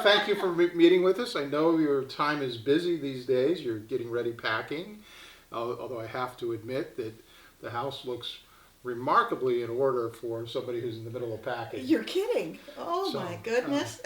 Thank you for meeting with us. I know your time is busy these days. You're getting ready packing. Although I have to admit that the house looks remarkably in order for somebody who's in the middle of packing. You're kidding. Oh So, my goodness.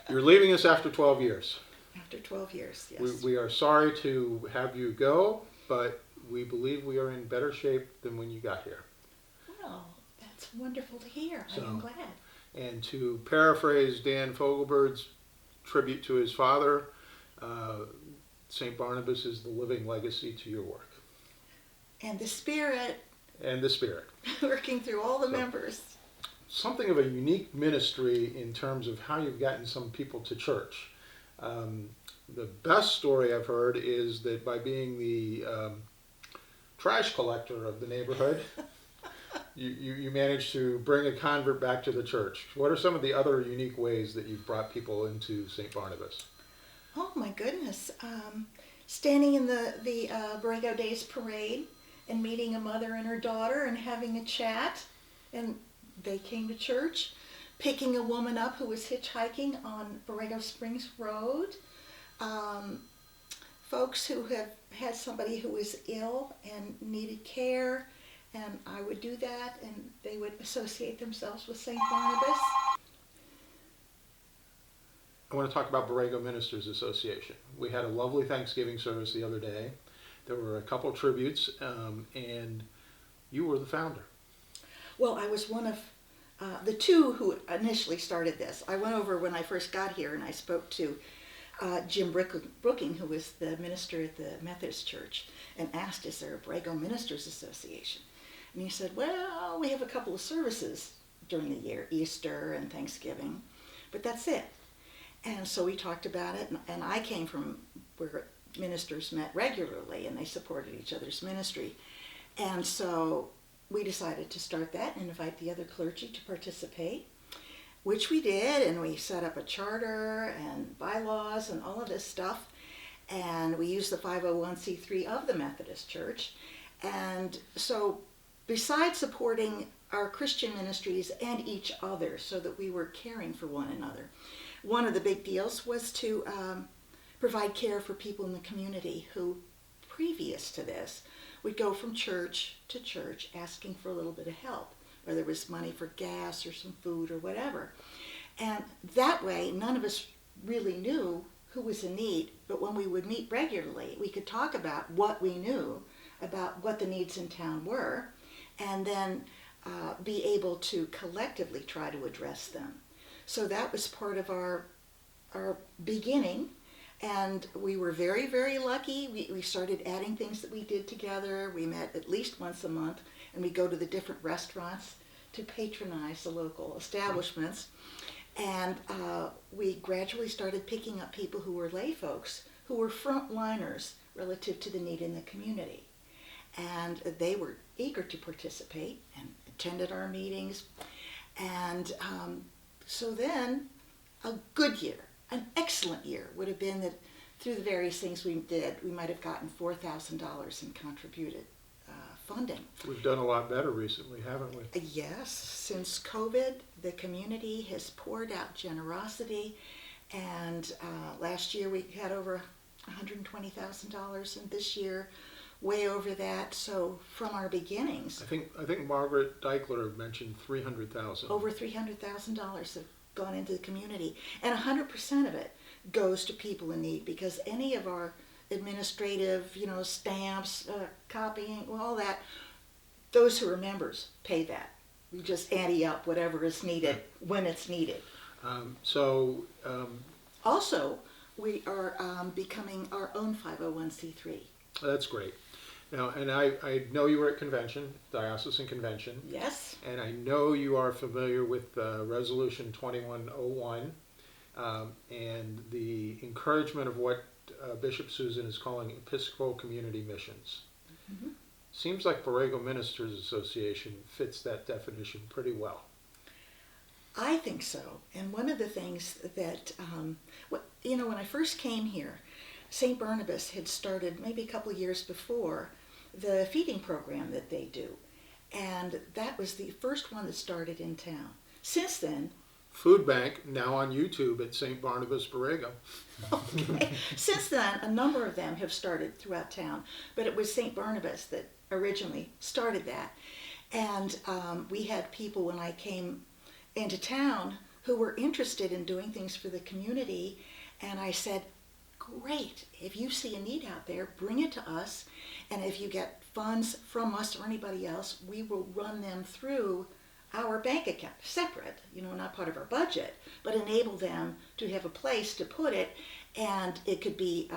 You're leaving us after 12 years. After 12 years, yes. We are sorry to have you go, but we believe we are in better shape than when you got here. Well, that's wonderful to hear. I So, am glad. And to paraphrase Dan Fogelberg's tribute to his father, St. Barnabas is the living legacy to your work. And the Spirit And the Spirit. working through all the members. Something of a unique ministry in terms of how you've gotten some people to church. The best story I've heard is that by being the trash collector of the neighborhood, you managed to bring a convert back to the church. What are some of the other unique ways that you've brought people into St. Barnabas? Oh my goodness. Standing in the Borrego Days parade and meeting a mother and her daughter and having a chat, and they came to church. Picking a woman up who was hitchhiking on Borrego Springs Road. Folks who have had somebody who was ill and needed care, and I would do that, and they would associate themselves with St. Barnabas. I want to talk about Borrego Ministers Association. We had a lovely Thanksgiving service the other day. There were a couple tributes, and you were the founder. Well, I was one of the two who initially started this. I went over when I first got here and I spoke to Jim Brooking, who was the minister at the Methodist Church, and asked, is there a Borrego Ministers Association? And he said, well, we have a couple of services during the year, Easter and Thanksgiving, but that's it. And so we talked about it, and I came from where ministers met regularly and they supported each other's ministry. And so we decided to start that and invite the other clergy to participate, which we did, and we set up a charter and bylaws and all of this stuff. And we used the 501c3 of the Methodist Church. And so besides supporting our Christian ministries and each other so that we were caring for one another, one of the big deals was to provide care for people in the community who, previous to this, would go from church to church asking for a little bit of help, whether it was money for gas or some food or whatever. And that way, none of us really knew who was in need, but when we would meet regularly, we could talk about what we knew about what the needs in town were, and then be able to collectively try to address them. So that was part of our beginning. And we were very, very lucky. We started adding things that we did together. We met at least once a month, and we go to the different restaurants to patronize the local establishments. And we gradually started picking up people who were lay folks, who were frontliners relative to the need in the community. And they were eager to participate and attended our meetings. And so then a good year, an excellent year would have been that through the various things we did, we might have gotten $4,000 in contributed funding. We've done a lot better recently, haven't we? Yes, since COVID, the community has poured out generosity, and last year we had over $120,000, and this year way over that. So from our beginnings, I think Margaret Deichler mentioned $300,000. over $300,000 have gone into the community, and 100% of it goes to people in need, because any of our administrative, stamps, copying, all that, those who are members pay that. We just ante up whatever is needed when it's needed. Also, we are becoming our own 501c3. That's great. Now, and I know you were at convention, diocesan convention. Yes. And I know you are familiar with Resolution 2101 and the encouragement of what Bishop Susan is calling Episcopal community missions. Mm-hmm. Seems like Borrego Ministers Association fits that definition pretty well. I think so. And one of the things that, when I first came here, St. Barnabas had started maybe a couple of years before the feeding program that they do. And that was the first one that started in town. Since then, food bank now on YouTube at St. Barnabas Borrego. Okay. Since then, a number of them have started throughout town, but it was St. Barnabas that originally started that. And we had people when I came into town who were interested in doing things for the community, and I said, great, if you see a need out there, bring it to us, and if you get funds from us or anybody else, we will run them through our bank account, separate, not part of our budget, but enable them to have a place to put it, and it could be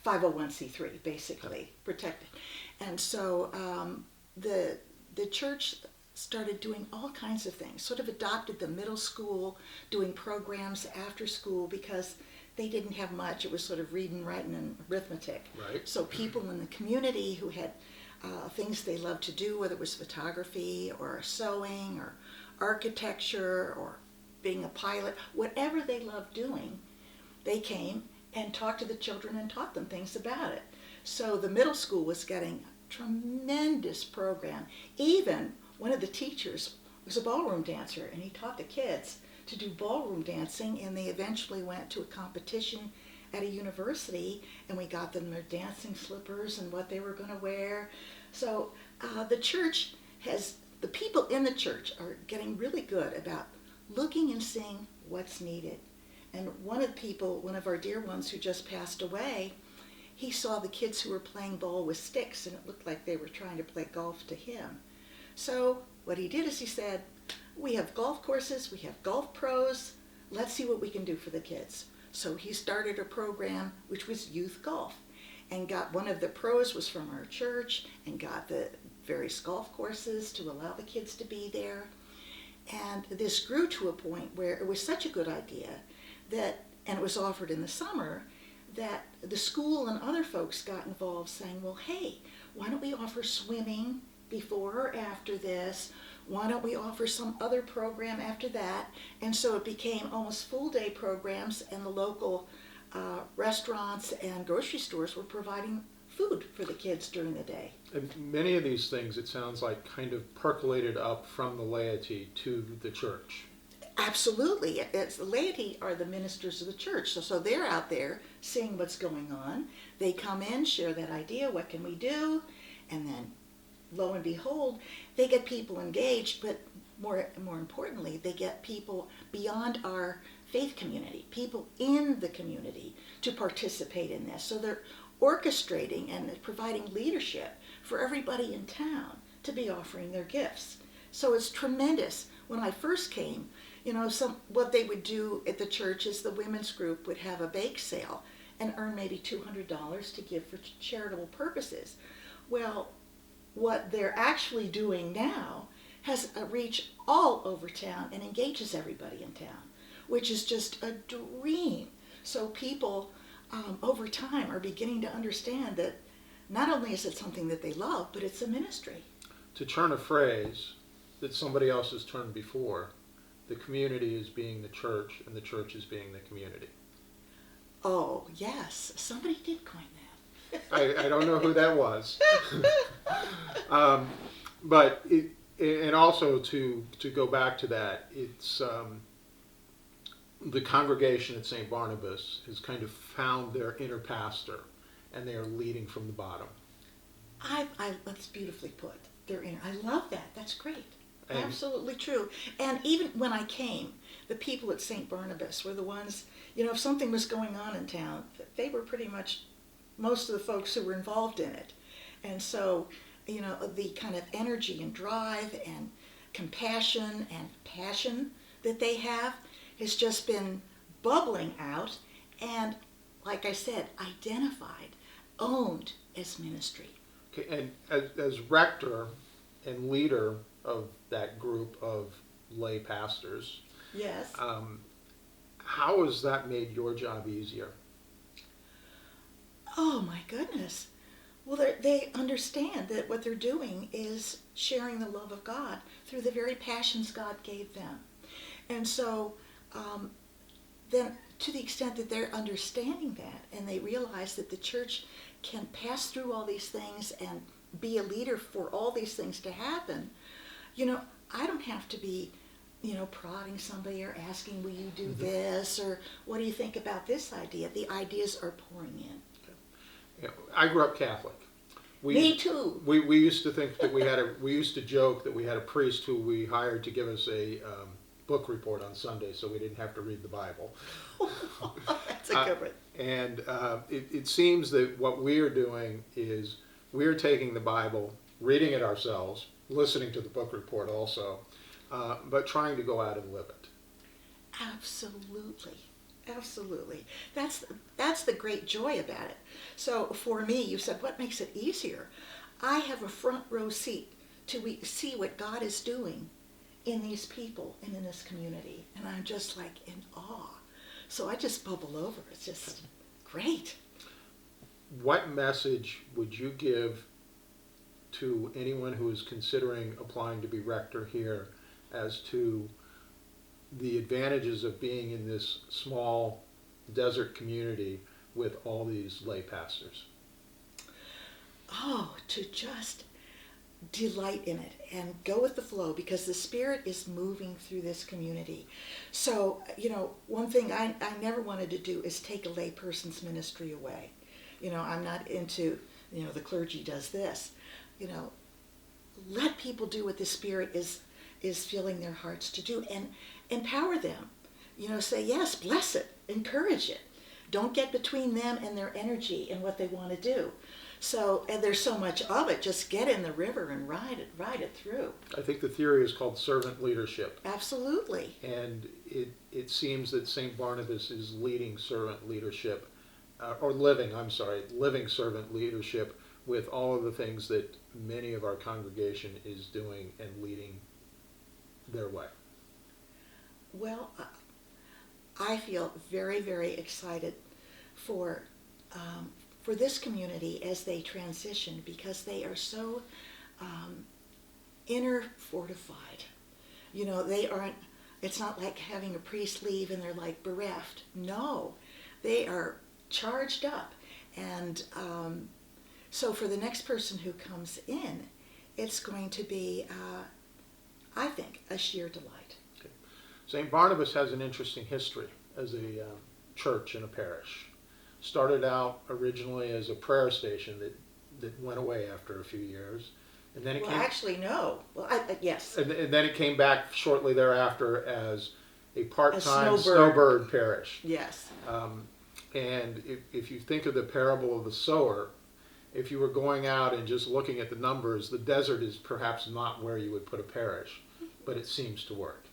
501c3, basically, protected. And so the church started doing all kinds of things, sort of adopted the middle school, doing programs after school because they didn't have much. It was sort of reading, writing, and arithmetic. Right. So people in the community who had things they loved to do, whether it was photography or sewing or architecture or being a pilot, whatever they loved doing, they came and talked to the children and taught them things about it. So the middle school was getting a tremendous program. Even one of the teachers was a ballroom dancer, and he taught the kids to do ballroom dancing, and they eventually went to a competition at a university, and we got them their dancing slippers and what they were going to wear. So the church the people in the church are getting really good about looking and seeing what's needed. And one of our dear ones who just passed away, he saw the kids who were playing ball with sticks, and it looked like they were trying to play golf to him. So what he did is he said, we have golf courses, we have golf pros, let's see what we can do for the kids. So he started a program which was youth golf, and got one of the pros was from our church, and got the various golf courses to allow the kids to be there. And this grew to a point where it was such a good idea and it was offered in the summer, that the school and other folks got involved saying, well, hey, why don't we offer swimming before or after this? Why don't we offer some other program after that? And so it became almost full-day programs, and the local restaurants and grocery stores were providing food for the kids during the day. And many of these things, it sounds like, kind of percolated up from the laity to the church. Absolutely. It's the laity are the ministers of the church. So they're out there seeing what's going on. They come in, share that idea, what can we do? And then lo and behold, they get people engaged, but more importantly, they get people beyond our faith community, people in the community to participate in this. So they're orchestrating and providing leadership for everybody in town to be offering their gifts. So it's tremendous. When I first came, what they would do at the church is the women's group would have a bake sale and earn maybe $200 to give for charitable purposes. Well, what they're actually doing now has a reach all over town and engages everybody in town, which is just a dream. So people over time are beginning to understand that not only is it something that they love, but it's a ministry. To turn a phrase that somebody else has turned before, the community is being the church and the church is being the community. Oh, yes. Somebody did coin that. I don't know who that was. But and also to go back to that, it's the congregation at St. Barnabas has kind of found their inner pastor, and they are leading from the bottom. That's beautifully put. They're in. I love that. That's great. And absolutely true. And even when I came, the people at St. Barnabas were the ones, if something was going on in town, they were pretty much most of the folks who were involved in it. And so, the kind of energy and drive and compassion and passion that they have has just been bubbling out and, like I said, identified, owned as ministry. Okay, and as rector and leader of that group of lay pastors, yes, how has that made your job easier? Oh my goodness. Well, they understand that what they're doing is sharing the love of God through the very passions God gave them. And so then to the extent that they're understanding that and they realize that the church can pass through all these things and be a leader for all these things to happen, I don't have to be prodding somebody or asking, will you do this? Or what do you think about this idea? The ideas are pouring in. Yeah, I grew up Catholic. Me too. We used to think that we used to joke that we had a priest who we hired to give us a book report on Sunday, so we didn't have to read the Bible. That's a good one. And it seems that what we are doing is we're taking the Bible, reading it ourselves, listening to the book report also, but trying to go out and live it. Absolutely. Absolutely. That's the great joy about it. So for me, you said, what makes it easier? I have a front row seat to see what God is doing in these people and in this community. And I'm just like in awe. So I just bubble over. It's just great. What message would you give to anyone who is considering applying to be rector here as to the advantages of being in this small desert community with all these lay pastors? Oh, to just delight in it and go with the flow, because the Spirit is moving through this community. So, one thing I never wanted to do is take a lay person's ministry away. I'm not into, the clergy does this. Let people do what the Spirit is filling their hearts to do, and empower them. Say, yes, bless it, encourage it. Don't get between them and their energy and what they want to do. So, and there's so much of it, just get in the river and ride it through. I think the theory is called servant leadership. Absolutely. And it seems that St. Barnabas is leading servant leadership, living servant leadership with all of the things that many of our congregation is doing and leading their way. Well, I feel very, very excited for this community as they transition, because they are so inner fortified. They aren't, it's not like having a priest leave and they're like bereft. No, they are charged up. And so for the next person who comes in, it's going to be, I think, a sheer delight. Okay. St. Barnabas has an interesting history as a church in a parish. Started out originally as a prayer station that went away after a few years. And then it yes. And then it came back shortly thereafter as a part-time snowbird parish. Yes. And if you think of the parable of the sower, if you were going out and just looking at the numbers, the desert is perhaps not where you would put a parish, but it seems to work.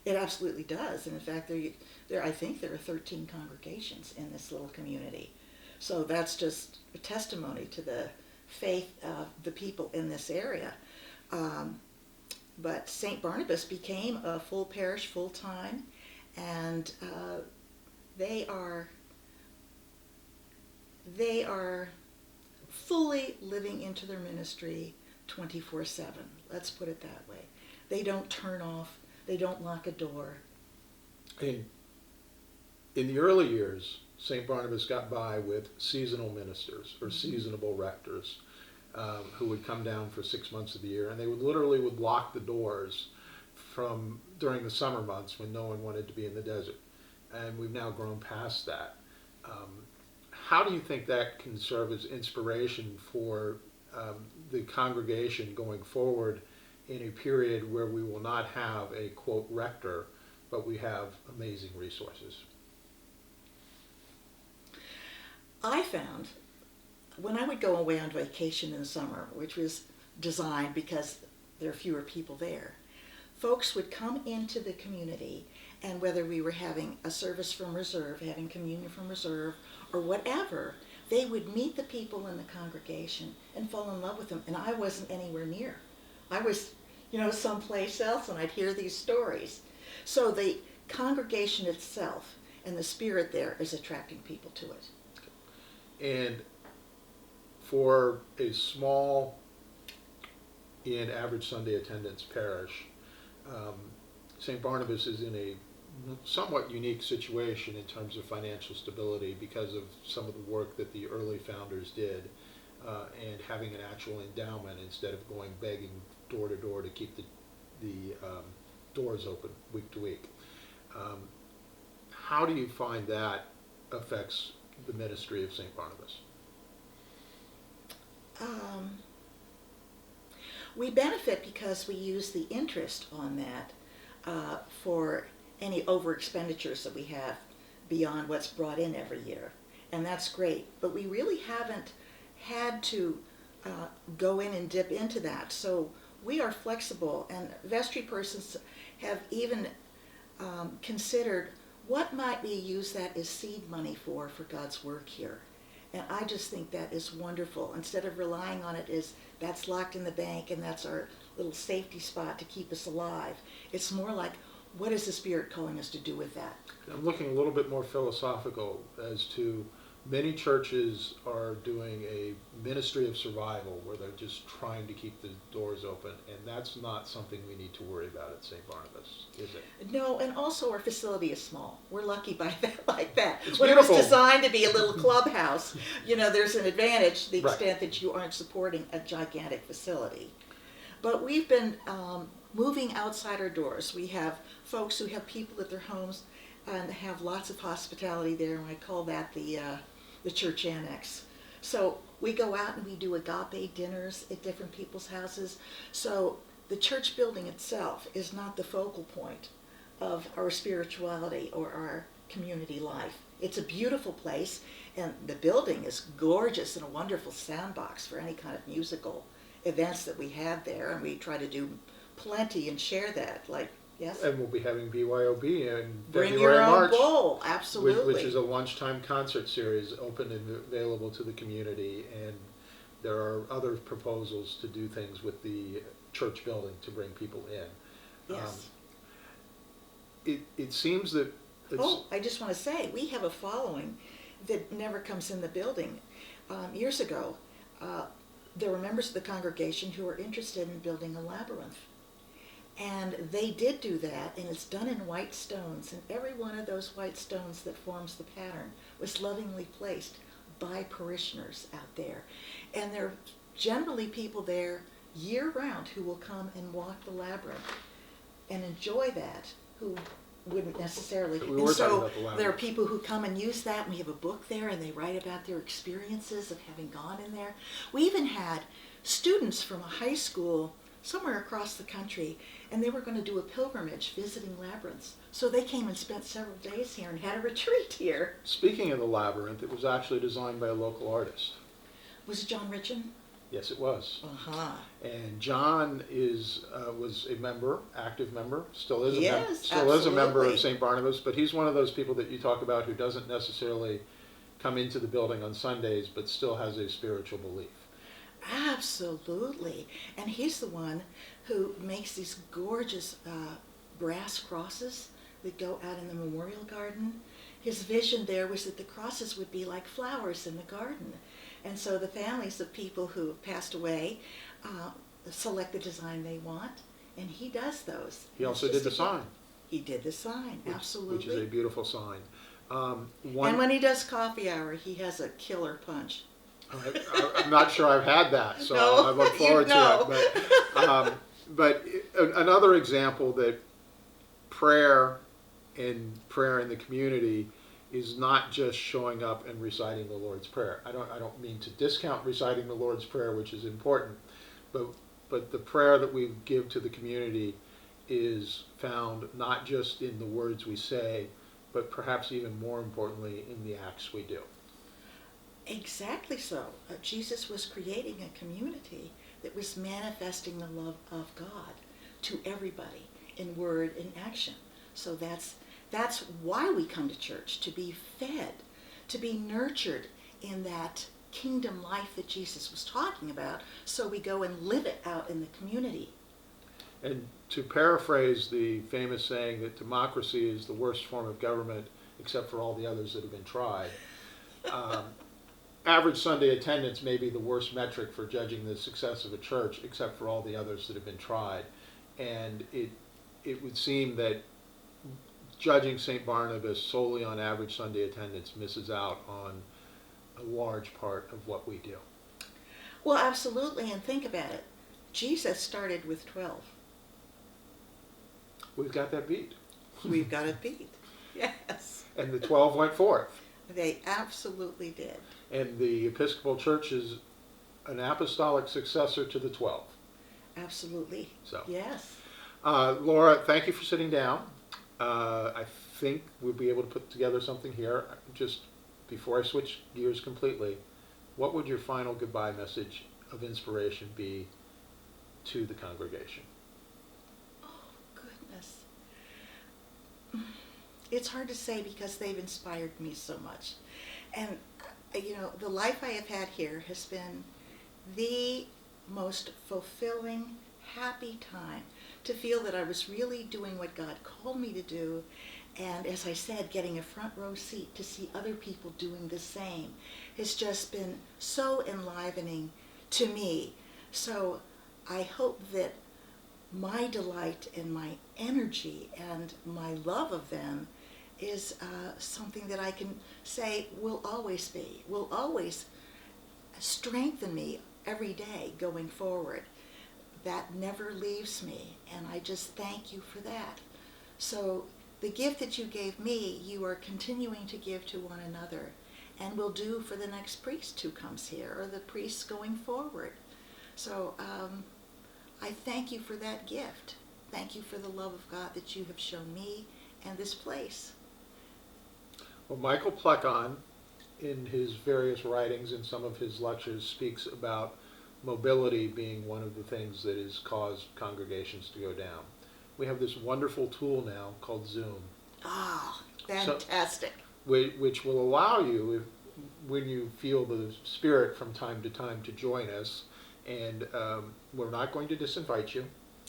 It absolutely does. And in fact, I think there are 13 congregations in this little community. So that's just a testimony to the faith of the people in this area. But St. Barnabas became a full parish, full time, and they are fully living into their ministry 24/7. Let's put it that way. They don't turn off. They don't lock a door. In the early years, St. Barnabas got by with seasonal ministers or seasonable rectors who would come down for 6 months of the year, and they would lock the doors during the summer months when no one wanted to be in the desert. And we've now grown past that. How do you think that can serve as inspiration for the congregation going forward in a period where we will not have a, quote, rector, but we have amazing resources? I found when I would go away on vacation in the summer, which was designed because there are fewer people there, folks would come into the community, and whether we were having a service from reserve, having communion from reserve, or whatever, they would meet the people in the congregation and fall in love with them. And I wasn't anywhere near. I was, someplace else, and I'd hear these stories. So the congregation itself and the spirit there is attracting people to it. And for a small, in average Sunday attendance parish, St. Barnabas is in a somewhat unique situation in terms of financial stability because of some of the work that the early founders did, and having an actual endowment instead of going begging door to door to keep the doors open week to week. How do you find that affects the ministry of St. Barnabas? We benefit because we use the interest on that for any over expenditures that we have beyond what's brought in every year. And that's great. But we really haven't had to go in and dip into that. So we are flexible, and vestry persons have even considered what might we use that as seed money for God's work here. And I just think that is wonderful. Instead of relying on it as that's locked in the bank and that's our little safety spot to keep us alive, it's more like, what is the Spirit calling us to do with that? I'm looking a little bit more philosophical as to many churches are doing a ministry of survival where they're just trying to keep the doors open, and that's not something we need to worry about at St. Barnabas, is it? No, and also our facility is small. We're lucky by that, like that. It's when beautiful. It was designed to be a little clubhouse, there's an advantage to the Right. extent that you aren't supporting a gigantic facility. But we've been moving outside our doors. We have folks who have people at their homes and have lots of hospitality there, and I call that the church annex. So we go out and we do agape dinners at different people's houses. So the church building itself is not the focal point of our spirituality or our community life. It's a beautiful place, and the building is gorgeous and a wonderful soundbox for any kind of musical events that we have there, and we try to do plenty and share that. Like, yes? And we'll be having BYOB in Bring February, your own March, bowl, absolutely. which is a lunchtime concert series open and available to the community. And there are other proposals to do things with the church building to bring people in. Yes. It seems that I just want to say, we have a following that never comes in the building. Years ago, there were members of the congregation who were interested in building a labyrinth. And they did do that, and it's done in white stones, and every one of those white stones that forms the pattern was lovingly placed by parishioners out there. And there are generally people there year-round who will come and walk the labyrinth and enjoy that, who wouldn't necessarily. We And were talking so about the labyrinth. there are people who come and use that, and we have a book there, and they write about their experiences of having gone in there. We even had students from a high school somewhere across the country, and they were going to do a pilgrimage visiting labyrinths. So they came and spent several days here and had a retreat here. Speaking of the labyrinth, it was actually designed by a local artist. Was it John Richin? Yes, it was. Uh-huh. And John was a member, active member, still is Yes, a member of absolutely. St. Barnabas, but he's one of those people that you talk about who doesn't necessarily come into the building on Sundays, but still has a spiritual belief. Absolutely. And he's the one who makes these gorgeous brass crosses that go out in the memorial garden. His vision there was that the crosses would be like flowers in the garden. And so the families of people who have passed away select the design they want, and he does those. He also did the sign. He did the sign, absolutely. Which is a beautiful sign. And when he does coffee hour, he has a killer punch. I'm not sure I've had that, so No, I look forward you to it. But another example that prayer in the community is not just showing up and reciting the Lord's Prayer. I don't mean to discount reciting the Lord's Prayer, which is important, but the prayer that we give to the community is found not just in the words we say, but perhaps even more importantly in the acts we do. Exactly so. Jesus was creating a community that was manifesting the love of God to everybody in word and action. So that's why we come to church, to be fed, to be nurtured in that kingdom life that Jesus was talking about, so we go and live it out in the community. And to paraphrase the famous saying that democracy is the worst form of government except for all the others that have been tried, average Sunday attendance may be the worst metric for judging the success of a church except for all the others that have been tried. And it would seem that judging St. Barnabas solely on average Sunday attendance misses out on a large part of what we do. Well, absolutely, and think about it. Jesus started with 12. We've got that beat. We've got it beat. Yes. And the 12 went forth. They absolutely did. And the Episcopal Church is an apostolic successor to the 12. Absolutely. So, yes. Laura, thank you for sitting down. I think we'll be able to put together something here. Just before I switch gears completely, what would your final goodbye message of inspiration be to the congregation? Oh, goodness. It's hard to say because they've inspired me so much. And, the life I have had here has been the most fulfilling, happy time to feel that I was really doing what God called me to do. And as I said, getting a front row seat to see other people doing the same has just been so enlivening to me. So I hope that my delight and my energy and my love of them is something that I can say will always strengthen me every day going forward. That never leaves me, and I just thank you for that. So the gift that you gave me, you are continuing to give to one another, and will do for the next priest who comes here, or the priests going forward. So I thank you for that gift. Thank you for the love of God that you have shown me and this place. Well, Michael Plecon, in his various writings and some of his lectures, speaks about mobility being one of the things that has caused congregations to go down. We have this wonderful tool now called Zoom. Ah, fantastic. Which will allow you, when you feel the spirit from time to time, to join us. And we're not going to disinvite you.